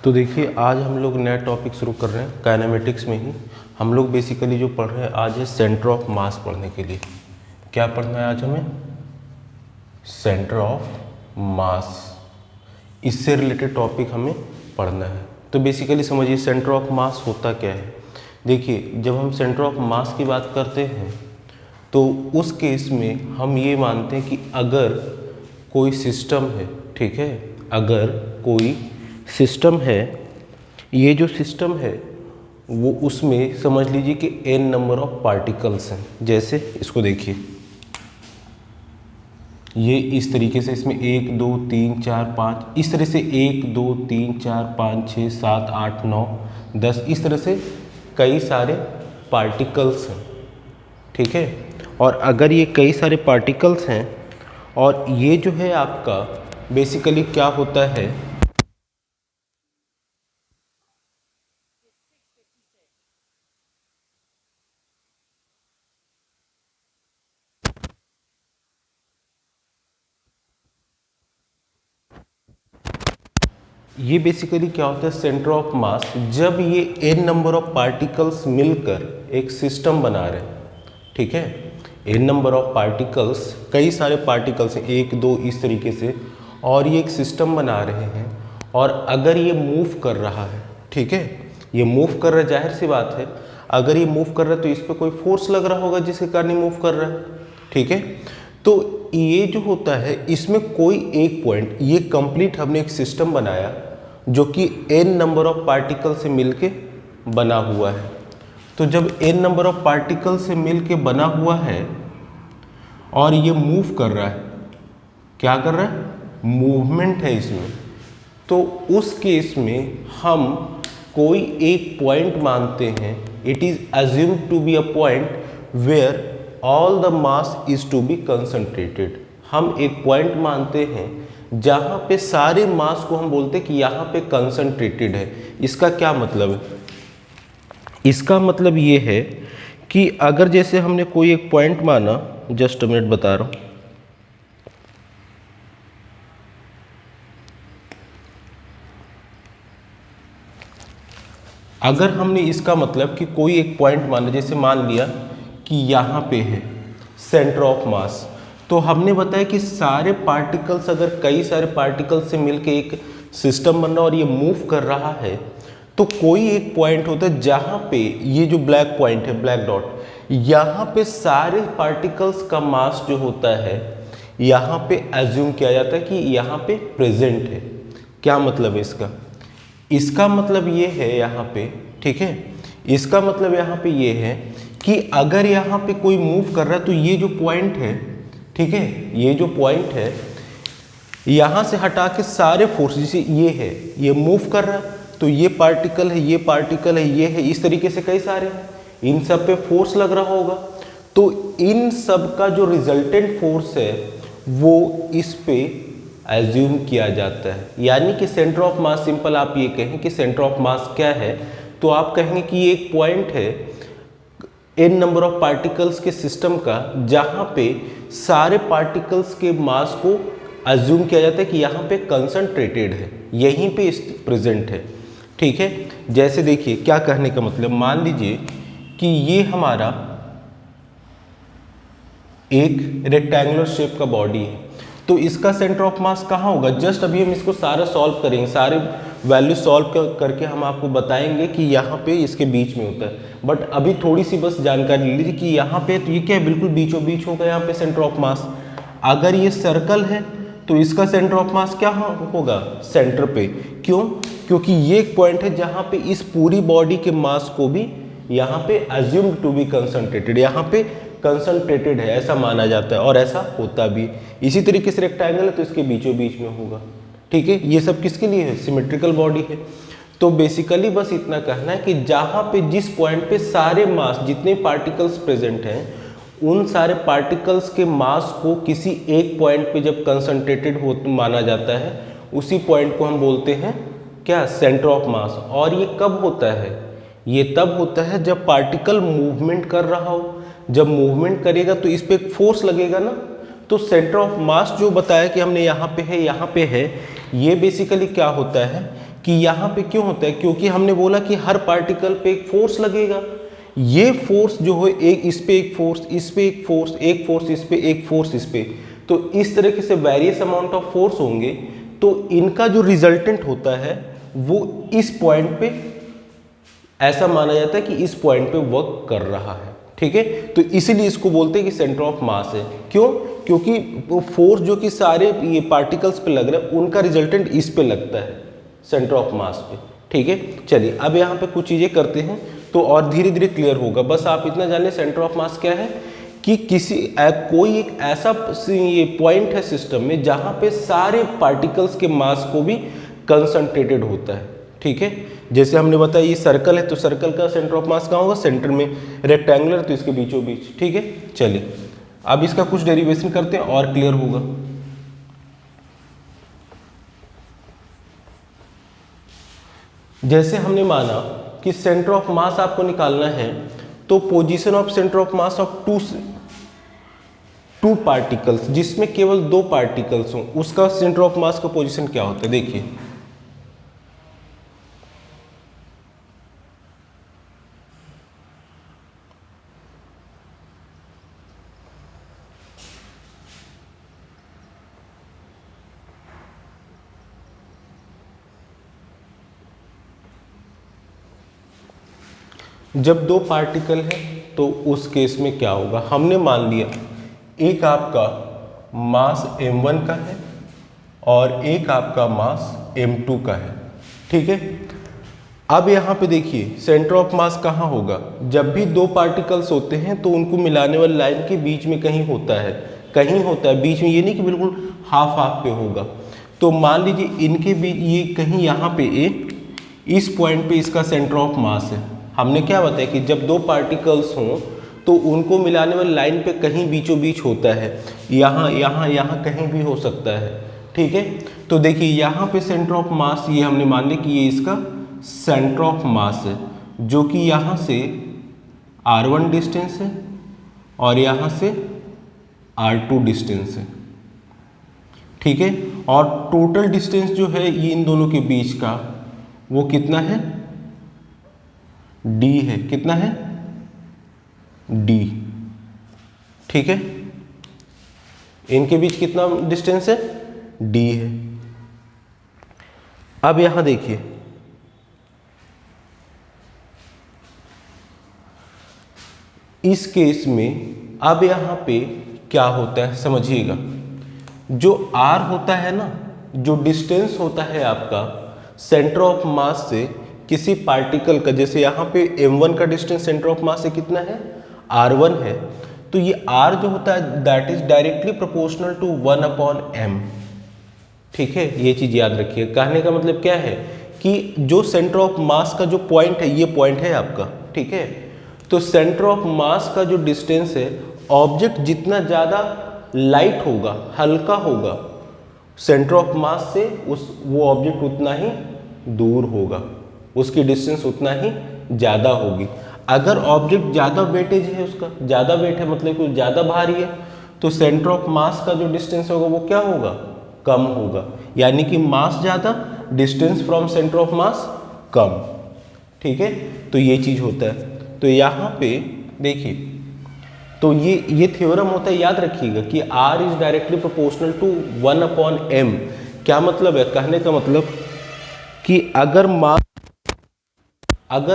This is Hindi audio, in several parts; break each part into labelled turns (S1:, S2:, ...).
S1: तो देखिए आज हम लोग नया टॉपिक शुरू कर रहे हैं काइनेमेटिक्स में ही। हम लोग बेसिकली जो पढ़ रहे हैं आज है सेंटर ऑफ मास पढ़ने के लिए। क्या पढ़ना है आज हमें? सेंटर ऑफ मास, इससे रिलेटेड टॉपिक हमें पढ़ना है। तो बेसिकली समझिए सेंटर ऑफ मास होता क्या है। देखिए जब हम सेंटर ऑफ मास की बात करते हैं तो उस केस में हम ये मानते हैं कि अगर कोई सिस्टम है, ठीक है, अगर कोई सिस्टम है, ये जो सिस्टम है वो उसमें समझ लीजिए कि n नंबर ऑफ पार्टिकल्स हैं। जैसे इसको देखिए, ये इस तरीके से इसमें 1 2 3 4 5 इस तरह से 1 2 3 4 5 6 7 8 9 10 इस तरह से कई सारे पार्टिकल्स हैं, ठीक है। और अगर ये कई सारे पार्टिकल्स हैं और ये जो है आपका बेसिकली क्या होता है, ये बेसिकली क्या होता है सेंटर ऑफ मास। जब ये n नंबर ऑफ पार्टिकल्स मिलकर एक सिस्टम बना रहे हैं, ठीक है, n नंबर ऑफ पार्टिकल्स, कई सारे पार्टिकल्स हैं 1 2 इस तरीके से, और ये एक सिस्टम बना रहे हैं। और अगर ये मूव कर रहा है, ठीक है, ये मूव कर रहा है, जाहिर सी बात है अगर ये मूव कर रहा है तो इस पर कोई फोर्स लग रहा होगा जिसके कारण ये मूव कर रहा है, ठीक है। तो ये जो होता है इसमें कोई एक पॉइंट, ये कंप्लीट हमने एक सिस्टम बनाया जो कि n नंबर ऑफ पार्टिकल से मिलके बना हुआ है। तो जब n नंबर ऑफ पार्टिकल से मिलके बना हुआ है और ये मूव कर रहा है, क्या कर रहा है, मूवमेंट है इसमें, तो उस केस में हम कोई एक पॉइंट मानते हैं, it is assumed to be a point where all the mass is to be concentrated. हम एक पॉइंट मानते हैं जहाँ पे सारे मास को हम बोलते हैं कि यहाँ पे कंसंट्रेटेड है। इसका क्या मतलब है? इसका मतलब ये है कि अगर जैसे हमने कोई एक पॉइंट माना, जस्ट मिनट बता रहा हूँ, अगर हमने इसका मतलब कि कोई एक पॉइंट माना, जैसे मान लिया कि यहाँ पे है सेंटर ऑफ मास, तो हमने बताया कि सारे पार्टिकल्स, अगर कई सारे पार्टिकल्स से मिलके एक सिस्टम बन रहा और ये मूव कर रहा है, तो कोई एक पॉइंट होता है जहाँ पे ये जो ब्लैक पॉइंट है, ब्लैक डॉट, यहाँ पे सारे पार्टिकल्स का मास जो होता है यहाँ पे एज्यूम किया जाता है कि यहाँ पे प्रेजेंट है। क्या मतलब है इसका? इसका मतलब ये है यहाँ पे, ठीक है, इसका मतलब यहाँ पे ये है कि अगर यहाँ पे कोई मूव कर रहा है तो ये जो पॉइंट है, ठीक है, ये जो पॉइंट है यहाँ से हटा के सारे फोर्स, जैसे ये है, ये मूव कर रहा है तो ये पार्टिकल है, ये पार्टिकल है, ये है, इस तरीके से कई सारे हैं, इन सब पे फोर्स लग रहा होगा। तो इन सब का जो रिजल्टेंट फोर्स है वो इस पे एज्यूम किया जाता है। यानी कि सेंटर ऑफ मास, सिंपल आप ये कहें कि सेंटर ऑफ मास क्या है, तो आप कहेंगे कि ये एक पॉइंट है n नंबर ऑफ पार्टिकल्स के सिस्टम का जहाँ पे सारे पार्टिकल्स के मास को अज्यूम किया जाता है कि यहाँ पे कंसंट्रेटेड है, यहीं पे प्रेजेंट है, ठीक है। जैसे देखिए क्या कहने का मतलब, मान लीजिए कि ये हमारा एक रेक्टेंगुलर शेप का बॉडी है, तो इसका सेंटर ऑफ मास कहाँ होगा? जस्ट अभी हम इसको सारा सॉल्व करेंगे, सारे वैल्यू सॉल्व करके हम आपको बताएंगे कि यहाँ पे इसके बीच में होता है। बट अभी थोड़ी सी बस जानकारी ले लीजिए कि यहाँ पे तो ये क्या है, बिल्कुल बीचों बीच होगा यहाँ पे सेंटर ऑफ मास। अगर ये सर्कल है तो इसका सेंटर ऑफ मास क्या होगा? सेंटर पे। क्यों? क्योंकि ये एक पॉइंट है जहाँ पे इस पूरी बॉडी के मास को भी यहाँ पे अज्यूम्ड टू बी कंसंट्रेटेड, यहाँ पे कंसंट्रेटेड है ऐसा माना जाता है, और ऐसा होता भी। इसी तरीके से रेक्टेंगल है तो इसके बीचों बीच में होगा, ठीक है। ये सब किसके लिए है? सिमेट्रिकल बॉडी है। तो बेसिकली बस इतना कहना है कि जहाँ पे जिस पॉइंट पे सारे मास, जितने पार्टिकल्स प्रेजेंट हैं, उन सारे पार्टिकल्स के मास को किसी एक पॉइंट पे जब कंसंट्रेटेड हो माना जाता है, उसी पॉइंट को हम बोलते हैं क्या? सेंटर ऑफ मास। और ये कब होता है? ये तब होता है जब पार्टिकल मूवमेंट कर रहा हो। जब मूवमेंट करेगा तो इस पे एक फोर्स लगेगा ना, तो सेंटर ऑफ मास जो बताया कि हमने यहाँ पे है, यहाँ पे है, ये बेसिकली क्या होता है कि यहाँ पे क्यों होता है, क्योंकि हमने बोला कि हर पार्टिकल पे एक फोर्स लगेगा। ये फोर्स जो है एक इस पे एक फोर्स, इस पे एक फोर्स, एक फोर्स इस पे, एक फोर्स इस पे, तो इस तरीके से वेरियस अमाउंट ऑफ फोर्स होंगे। तो इनका जो रिजल्टेंट होता है वो इस पॉइंट पे ऐसा माना जाता है कि इस पॉइंट पे वर्क कर रहा है। ठीक है, तो इसीलिए इसको बोलते हैं कि सेंटर ऑफ मास है। क्यों? क्योंकि वो फोर्स जो कि सारे ये पार्टिकल्स पे लग रहा है उनका रिजल्टेंट इस पे लगता है, सेंटर ऑफ मास पे। ठीक है, चलिए अब यहाँ पे कुछ चीजें करते हैं तो और धीरे धीरे क्लियर होगा। बस आप इतना जान लें सेंटर ऑफ मास क्या है कि कोई एक ऐसा ये पॉइंट है सिस्टम में जहां पे सारे पार्टिकल्स के मास को भी कंसंट्रेटेड होता है। ठीक है, जैसे हमने बताया ये सर्कल है तो सर्कल का सेंटर ऑफ मास कहाँ होगा, सेंटर में। रेक्टेंगुलर तो इसके बीचों बीच। ठीक है, चलिए अब इसका कुछ डेरिवेशन करते हैं और क्लियर होगा। जैसे हमने माना कि सेंटर ऑफ मास आपको निकालना है तो position of centre of mass of two particles, जिसमें केवल दो पार्टिकल्स हों, उसका सेंटर ऑफ मास का पोजीशन क्या होता है। देखिए जब दो पार्टिकल है तो उस केस में क्या होगा, हमने मान लिया एक आपका मास m1 का है और एक आपका मास m2 का है। ठीक है, अब यहाँ पे देखिए सेंटर ऑफ मास कहाँ होगा, जब भी दो पार्टिकल्स होते हैं तो उनको मिलाने वाली लाइन के बीच में कहीं होता है, कहीं होता है बीच में, ये नहीं कि बिल्कुल हाफ हाफ पे होगा। तो मान लीजिए इनके बीच ये कहीं यहाँ पे इस पॉइंट पे इसका सेंटर ऑफ मास है। हमने क्या बताया कि जब दो पार्टिकल्स हों तो उनको मिलाने वाली लाइन पे कहीं बीचों बीच होता है, यहाँ यहाँ यहाँ कहीं भी हो सकता है। ठीक है, तो देखिए यहाँ पे सेंटर ऑफ मास ये हमने मान लिया कि ये इसका सेंटर ऑफ मास है, जो कि यहाँ से r1 डिस्टेंस है और यहाँ से r2 डिस्टेंस है। ठीक है, और टोटल डिस्टेंस जो है ये इन दोनों के बीच का वो कितना है, d है। कितना है, d। ठीक है, इनके बीच कितना डिस्टेंस है, d है। अब यहां देखिए इस केस में अब यहां पे क्या होता है समझिएगा, जो r होता है ना, जो डिस्टेंस होता है आपका सेंटर ऑफ मास से किसी पार्टिकल का, जैसे यहाँ पे m1 का डिस्टेंस सेंटर ऑफ मास से कितना है, r1 है, तो ये r जो होता है that is directly proportional to 1/m। ठीक है, ये चीज याद रखिए। कहने का मतलब क्या है कि जो सेंटर ऑफ मास का जो पॉइंट है, ये पॉइंट है आपका। ठीक है, तो सेंटर ऑफ मास का जो डिस्टेंस है, ऑब्जेक्ट जितना ज्यादा लाइट होगा, हल्का होगा सेंटर ऑफ मास से, वो ऑब्जेक्ट उतना ही दूर होगा, उसकी डिस्टेंस उतना ही ज़्यादा होगी। अगर ऑब्जेक्ट ज़्यादा वेटेज है, उसका ज़्यादा वेट है मतलब कुछ ज़्यादा भारी है, तो सेंटर ऑफ मास का जो डिस्टेंस होगा वो क्या होगा, कम होगा। यानी कि मास ज़्यादा, distance from centre of mass कम। ठीक है, तो ये चीज़ होता है। तो यहाँ पे देखिए, तो ये थ्योरम होता है, याद रखिएगा कि r is directly proportional to 1/m। क्या मतलब है, कहने का मतलब कि अगर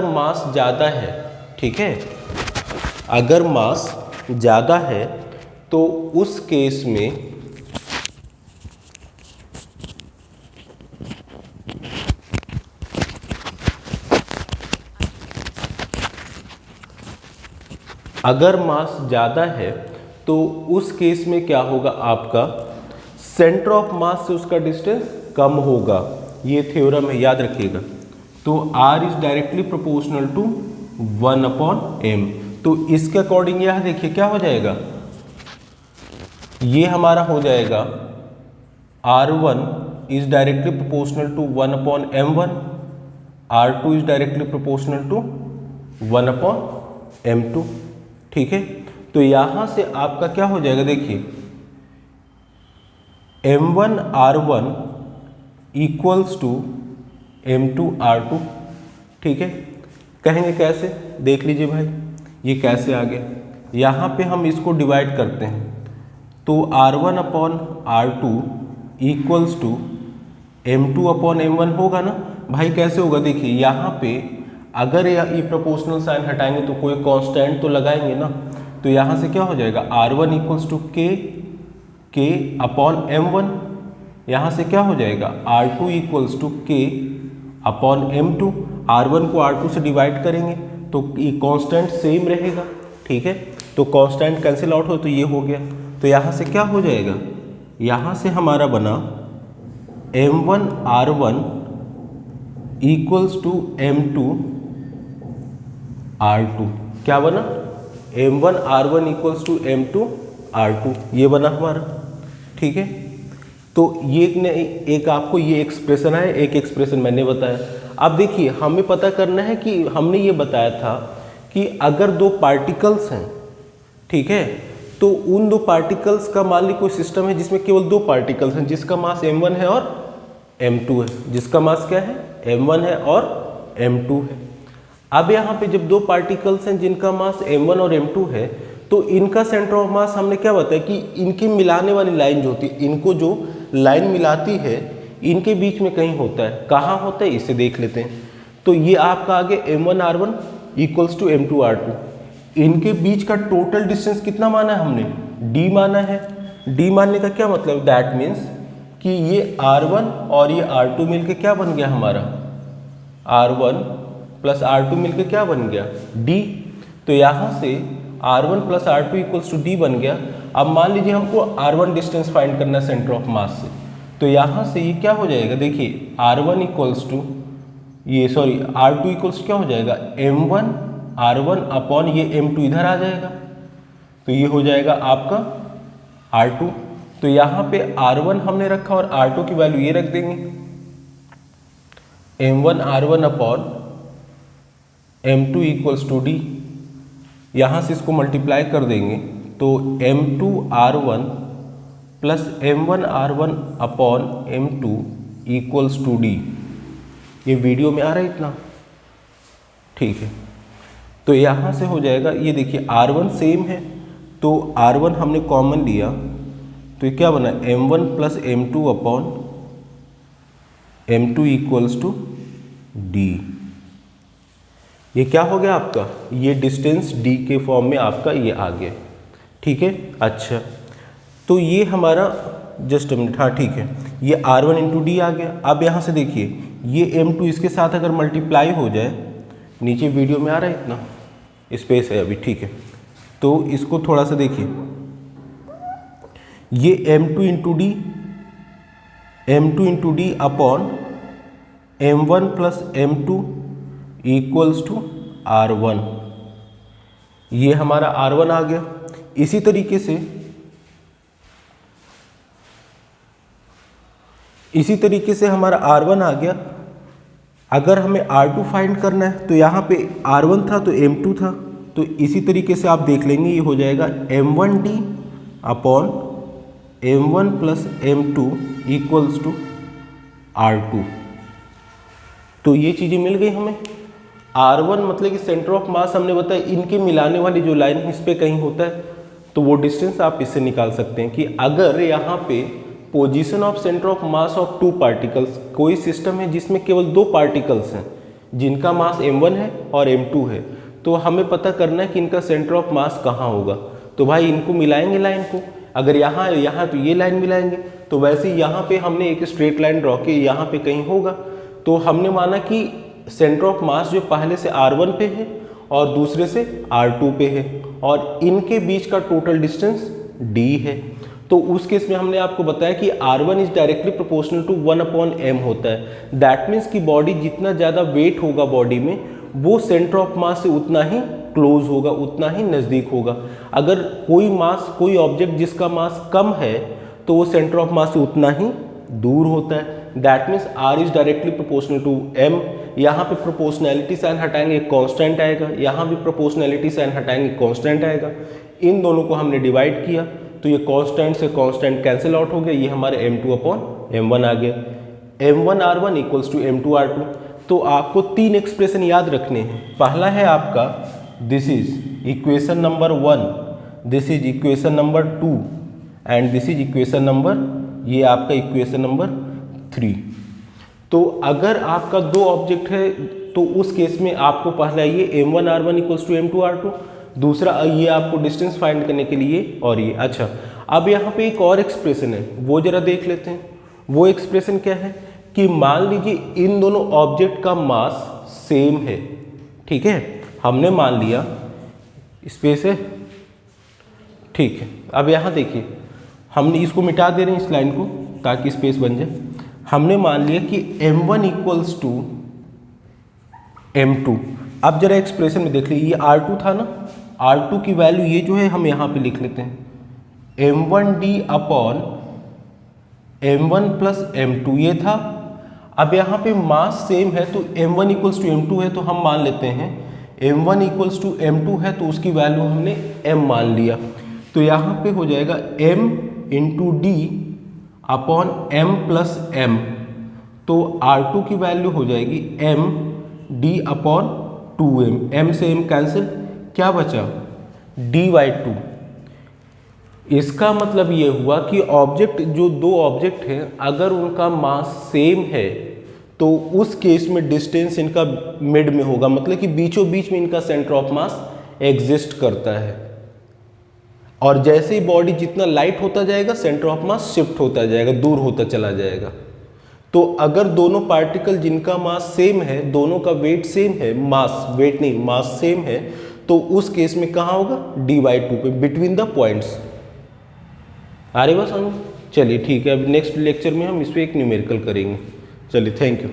S1: मास ज़्यादा है, ठीक है, अगर मास ज़्यादा है तो उस केस में अगर मास ज़्यादा है तो उस केस में क्या होगा, आपका सेंटर ऑफ मास से उसका डिस्टेंस कम होगा। ये थ्योरम है, याद रखिएगा। तो r is directly proportional to 1/m। तो इसके अकॉर्डिंग यह देखिए क्या हो जाएगा, ये हमारा हो जाएगा r1 is directly proportional to 1/m1, r2 is directly proportional to 1/m2। ठीक है, तो यहां से आपका क्या हो जाएगा, देखिए m1 r1 equals to m2r2, ठीक है। कहेंगे कैसे, देख लीजिए भाई, ये कैसे आ गया। यहाँ पे हम इसको डिवाइड करते हैं तो r1 upon r2 equals to m2 upon m1 होगा ना भाई। कैसे होगा, देखिए यहाँ पे अगर ये प्रोपोर्शनल साइन हटाएंगे तो कोई कांस्टेंट तो लगाएंगे ना, तो यहाँ से क्या हो जाएगा, r1 equals to k upon m1। यहाँ से क्या हो जाएगा, r2 equals to k upon m2। r1 को r2 से डिवाइड करेंगे तो ये कांस्टेंट सेम रहेगा, ठीक है। तो कांस्टेंट कैंसिल आउट हो तो ये हो गया। तो यहाँ से क्या हो जाएगा, यहाँ से हमारा बना m1 r1 equals to m2 r2। क्या बना, m1 r1 equals to m2 r2, ये बना हमारा, ठीक है। तो ये एक आपको ये एक्सप्रेशन है, एक एक्सप्रेशन मैंने बताया। अब देखिए हमें पता करना है कि हमने ये बताया था कि अगर दो पार्टिकल्स हैं, ठीक है, तो उन दो पार्टिकल्स का मान ली कोई सिस्टम है जिसमें केवल दो पार्टिकल्स हैं, जिसका मास m1 है और m2 है, जिसका मास क्या है, m1 है और m2 है। अब यहाँ पे जब दो पार्टिकल्स हैं जिनका मास m1 और m2 है, तो इनका सेंटर ऑफ मास हमने क्या बताया कि इनकी मिलाने वाली लाइन जो होती है, इनको जो लाइन मिलाती है इनके बीच में कहीं होता है। कहाँ होता है, इसे देख लेते हैं। तो ये आपका आगे m1 r1 equals to m2 r2, इनके बीच का टोटल डिस्टेंस कितना माना है हमने, d माना है। d मानने का क्या मतलब, दैट मीन्स कि ये r1 और ये r2 मिलके क्या बन गया हमारा, r1 प्लस r2 मिलके क्या बन गया, d। तो यहाँ से r1 plus r2 equals to d बन गया। अब मान लीजिए हमको r1 डिस्टेंस फाइंड करना है सेंटर ऑफ मास से, तो यहाँ से ये क्या हो जाएगा, देखिए r1 इक्वल्स टू ये सॉरी r2 इक्वल्स क्या हो जाएगा, m1 r1 अपॉन ये m2 इधर आ जाएगा, तो ये हो जाएगा आपका r2। तो यहाँ पे r1 हमने रखा और r2 की वैल्यू ये रख देंगे, m1 r1 upon m2 equals to d। यहाँ से इसको मल्टीप्लाई कर देंगे तो m2 r1 plus m1 r1 upon m2 equals to d। ये वीडियो में आ रहा है इतना, ठीक है। तो यहाँ से हो जाएगा, ये देखिए r1 सेम है तो r1 हमने कॉमन लिया तो ये क्या बना, m1 plus m2 upon m2 equals to d। ये क्या हो गया आपका, ये डिस्टेंस d के फॉर्म में आपका ये आ गया, ठीक है। अच्छा, तो ये हमारा जस्ट मिनट, हाँ ठीक है, ये r1 इंटू डी आ गया। अब यहाँ से देखिए ये m2 इसके साथ अगर मल्टीप्लाई हो जाए, नीचे वीडियो में आ रहा है इतना स्पेस है अभी, ठीक है। तो इसको थोड़ा सा देखिए, ये m2 into D upon m1 plus m2 equals to r1, ये हमारा r1 आ गया। इसी तरीके से हमारा r1 आ गया। अगर हमें r2 फाइंड करना है तो यहाँ पे r1 था तो m2 था, तो इसी तरीके से आप देख लेंगे, ये हो जाएगा m1d upon m1 plus m2 equals to r2। तो ये चीज़ें मिल गई हमें। r1 मतलब कि सेंटर ऑफ मास हमने बताया, इनके मिलाने वाली जो लाइन इस पर कहीं होता है, तो वो डिस्टेंस आप इससे निकाल सकते हैं कि अगर यहाँ पे position of centre of mass of two particles, कोई सिस्टम है जिसमें केवल दो पार्टिकल्स हैं जिनका मास m1 है और m2 है, तो हमें पता करना है कि इनका सेंटर ऑफ मास कहाँ होगा। तो भाई इनको मिलाएंगे लाइन को, अगर यहाँ तो ये लाइन मिलाएंगे, तो वैसे ही यहाँ पे हमने एक स्ट्रेट लाइन ड्रॉ की, यहाँ पे कहीं होगा। तो हमने माना कि सेंटर ऑफ मास जो पहले से r1 पे है और दूसरे से r2 पे है और इनके बीच का टोटल डिस्टेंस d है। तो उस केस में हमने आपको बताया कि r1 is directly proportional to 1/m होता है। दैट मीन्स कि बॉडी जितना ज़्यादा वेट होगा बॉडी में, वो सेंटर ऑफ मास से उतना ही क्लोज होगा, उतना ही नज़दीक होगा। अगर कोई ऑब्जेक्ट जिसका मास कम है तो वो सेंटर ऑफ मास से उतना ही दूर होता है। That means r is directly proportional to m। यहाँ पे प्रोपोर्शनैलिटी साइन हटाएंगे कांस्टेंट आएगा, यहाँ भी प्रोपोर्शनैलिटी साइन हटाएंगे कांस्टेंट आएगा। इन दोनों को हमने डिवाइड किया तो ये कांस्टेंट से कांस्टेंट कैंसिल आउट हो गया, ये हमारे m2 अपॉन m1 आ गया। m1r1 equals to m2r2। तो आपको 3 एक्सप्रेशन याद रखने हैं। पहला है आपका this is equation number 1, this is equation number 2 and this is equation number, ये आपका इक्वेशन नंबर 3। तो अगर आपका दो ऑब्जेक्ट है तो उस केस में आपको पहला ये m1r1 इक्वल्स टू m2r2, दूसरा ये आपको डिस्टेंस फाइंड करने के लिए, और ये अच्छा। अब यहाँ पे एक और एक्सप्रेशन है, वो जरा देख लेते हैं। वो एक्सप्रेशन क्या है कि मान लीजिए इन दोनों ऑब्जेक्ट का मास सेम है, ठीक है, हमने मान लिया स्पेस है, ठीक है। अब यहाँ देखिए हमने इसको मिटा दे रहे हैं इस लाइन को ताकि स्पेस बन जाए। हमने मान लिया कि m1 इक्वल्स टू m2। अब जरा एक्सप्रेशन में देख लीजिए, ये r2 था ना, r2 की वैल्यू ये जो है हम यहाँ पे लिख लेते हैं m1d upon m1 plus m2 ये था। अब यहाँ पे मास सेम है तो m1 इक्वल्स टू m2 है, तो हम मान लेते हैं m1 इक्वल्स टू m2 है, तो उसकी वैल्यू हमने m मान लिया। तो यहाँ पे हो जाएगा m into D upon m plus m, तो r2 की वैल्यू हो जाएगी m d upon 2m, m से m कैंसिल, क्या बचा d/2। इसका मतलब ये हुआ कि ऑब्जेक्ट, जो दो ऑब्जेक्ट हैं अगर उनका मास सेम है तो उस केस में डिस्टेंस इनका मिड में होगा, मतलब कि बीचों बीच में इनका सेंटर ऑफ मास एग्जिस्ट करता है। और जैसे ही बॉडी जितना लाइट होता जाएगा सेंटर ऑफ मास शिफ्ट होता जाएगा, दूर होता चला जाएगा। तो अगर दोनों पार्टिकल जिनका मास सेम है, दोनों का वेट सेम है, मास वेट नहीं मास सेम है, तो उस केस में कहाँ होगा d/2 पे, बिटवीन द पॉइंट्स। आ रही बस हम, चलिए ठीक है। अब नेक्स्ट लेक्चर में हम इस पर एक न्यूमेरिकल करेंगे। चलिए थैंक यू।